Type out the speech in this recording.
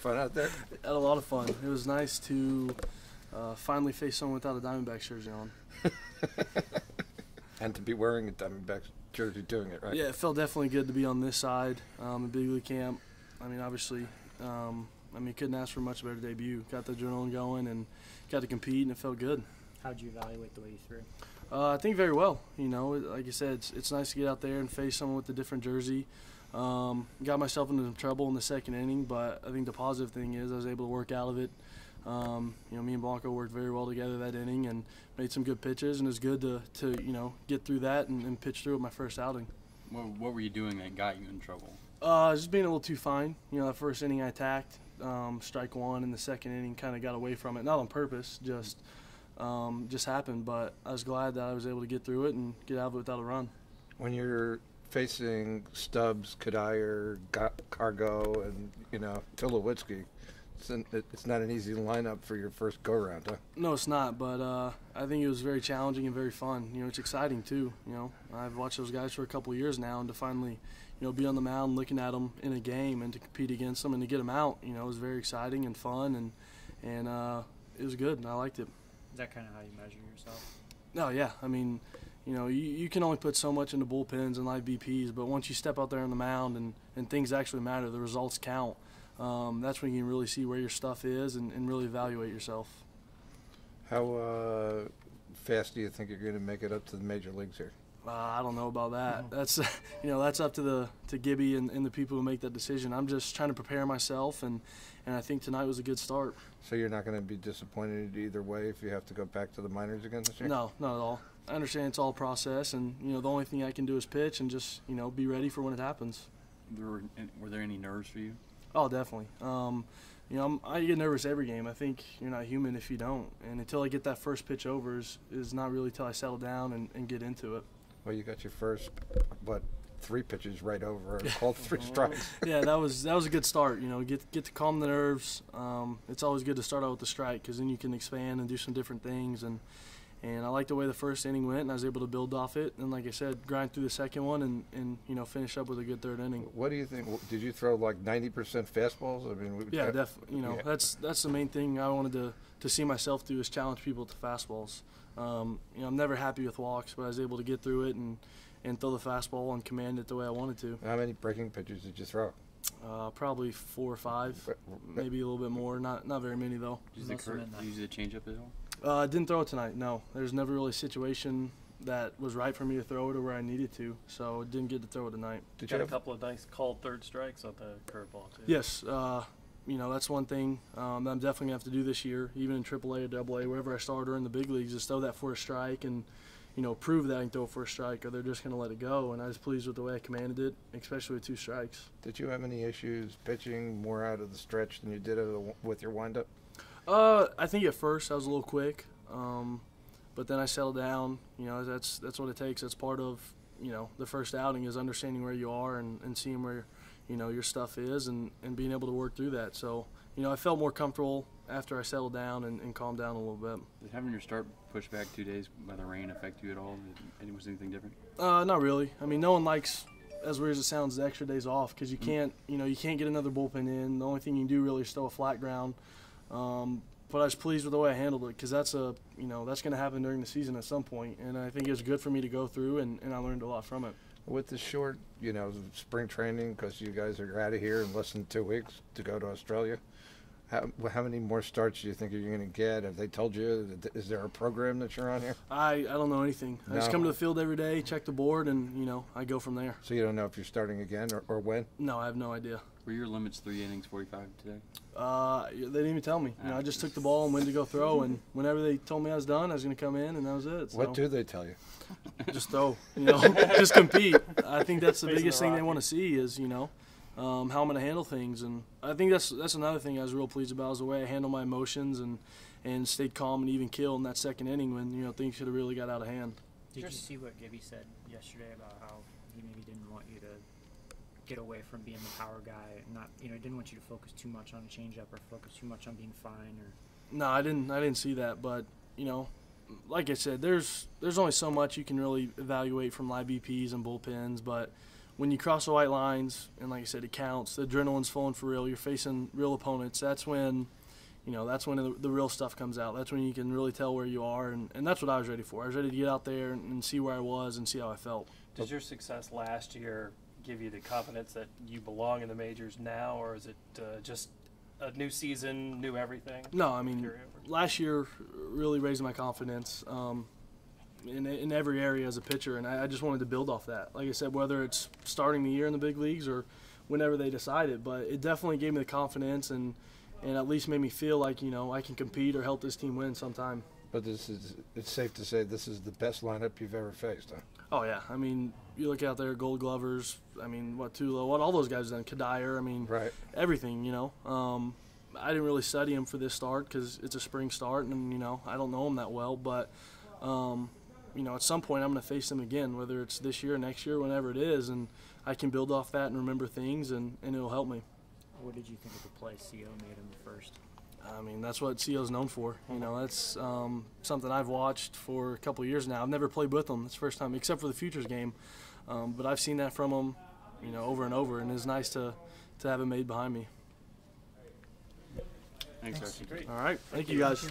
fun out there? Had a lot of fun. It was nice to finally face someone without a Diamondbacks jersey on. And to be wearing a Diamondbacks jersey doing it, right? Yeah, it felt definitely good to be on this side, in big league camp. I mean, obviously, couldn't ask for a much better debut. Got the adrenaline going and got to compete, and it felt good. How'd you evaluate the way you threw? I think very well. You know, like you said, it's nice to get out there and face someone with a different jersey. Got myself into some trouble in the second inning, but I think the positive thing is I was able to work out of it. Me and Blanco worked very well together that inning and made some good pitches, and it was good to get through that and pitch through it my first outing. What were you doing that got you in trouble? Just being a little too fine. You know, that first inning I attacked, strike one, and the second inning kind of got away from it. Not on purpose, just happened. But I was glad that I was able to get through it and get out of it without a run. When you're facing Stubbs, Kadair, Cargo, and Tulowitzki, it's not an easy lineup for your first go-around, huh? No, it's not, but I think it was very challenging and very fun. You know, it's exciting too. You know, I've watched those guys for a couple of years now, and to finally, be on the mound, looking at them in a game, and to compete against them and to get them out, it was very exciting and fun, and it was good, and I liked it. Is that kind of how you measure yourself? No, yeah. I mean, you can only put so much into bullpens and live BPs, but once you step out there on the mound and things actually matter, the results count. That's when you can really see where your stuff is and really evaluate yourself. How fast do you think you're going to make it up to the major leagues here? I don't know about that. That's that's up to Gibby and the people who make that decision. I'm just trying to prepare myself, and I think tonight was a good start. So you're not going to be disappointed either way if you have to go back to the minors again this year? No, not at all. I understand it's all a process, and the only thing I can do is pitch and just be ready for when it happens. Were there any nerves for you? Oh, definitely. I get nervous every game. I think you're not human if you don't. And until I get that first pitch over is not really till I settle down and get into it. Well, you got your first, 3 pitches right over, called 3 strikes. Yeah, that was a good start. Get to calm the nerves. It's always good to start out with the strike because then you can expand and do some different things. And I like the way the first inning went, and I was able to build off it. And like I said, grind through the second one and finish up with a good third inning. What do you think? Did you throw like 90% fastballs? I mean, yeah, definitely. That's the main thing I wanted to see myself do is challenge people to fastballs. I'm never happy with walks, but I was able to get through it and throw the fastball and command it the way I wanted to. How many breaking pitches did you throw? Probably 4 or 5, maybe a little bit more. Not very many though. Did you use the changeup at all? I didn't throw it tonight. No, there's never really a situation that was right for me to throw it or where I needed to, so didn't get to throw it tonight. Did you have a couple of nice called third strikes on the curveball too? Yes. That's one thing that I'm definitely going to have to do this year, even in AAA or AA, wherever I start or in the big leagues, is throw that for a strike and, prove that I can throw it for a strike, or they're just going to let it go. And I was pleased with the way I commanded it, especially with 2 strikes. Did you have any issues pitching more out of the stretch than you did with your windup? I think at first I was a little quick, but then I settled down. That's what it takes. That's part of, the first outing is understanding where you are and seeing where your stuff is and being able to work through that. So, I felt more comfortable after I settled down and calmed down a little bit. Did having your start pushed back 2 days by the rain affect you at all? Was anything different? Not really. I mean, no one likes, as weird as it sounds, the extra days off because you can't get another bullpen in. The only thing you can do really is throw a flat ground. But I was pleased with the way I handled it because that's going to happen during the season at some point, and I think it was good for me to go through, and I learned a lot from it. With the short, spring training, because you guys are out of here in less than 2 weeks to go to Australia, how many more starts do you think you're going to get? Have they told you? Is there a program that you're on here? I don't know anything. I just come to the field every day, check the board, and, I go from there. So you don't know if you're starting again or when? No, I have no idea. Were your limits 3 innings, 45 today? They didn't even tell me. I just took the ball and went to go throw, and whenever they told me I was done, I was going to come in, and that was it. So. What do they tell you? Just throw, just compete. I think that's the biggest thing they want to see is, how I'm going to handle things. And I think that's another thing I was real pleased about is the way I handle my emotions and stayed calm and even keel in that second inning when, things could have really got out of hand. Did you see what Gibby said yesterday about how he maybe didn't want you to get away from being the power guy, not didn't want you to focus too much on a changeup or focus too much on being fine? Or no, I didn't see that, but like I said, there's only so much you can really evaluate from live BPs and bullpens, but when you cross the white lines, and like I said, it counts. The adrenaline's flowing for real. You're facing real opponents. That's when, that's when the real stuff comes out. That's when you can really tell where you are, and that's what I was ready for. I was ready to get out there and see where I was and see how I felt. Does your success last year give you the confidence that you belong in the majors now, or is it just a new season, new everything? No, I mean, last year really raised my confidence in every area as a pitcher, and I just wanted to build off that. Like I said, whether it's starting the year in the big leagues or whenever they decide it, but it definitely gave me the confidence and at least made me feel like, I can compete or help this team win sometime. But it's safe to say this is the best lineup you've ever faced, huh? Oh, yeah. I mean, you look out there, Gold Glovers, Tulo, what all those guys have done, Kadire, right. Everything, I didn't really study him for this start because it's a spring start, and, I don't know him that well. But, at some point I'm going to face him again, whether it's this year, next year, whenever it is, and I can build off that and remember things, and it'll help me. What did you think of the play CO made in the first? I mean, that's what CO's known for. That's something I've watched for a couple of years now. I've never played with him. It's the first time, except for the Futures game. But I've seen that from him, over and over, and it's nice to have it made behind me. Thanks, Archie. All right. Thank you, guys.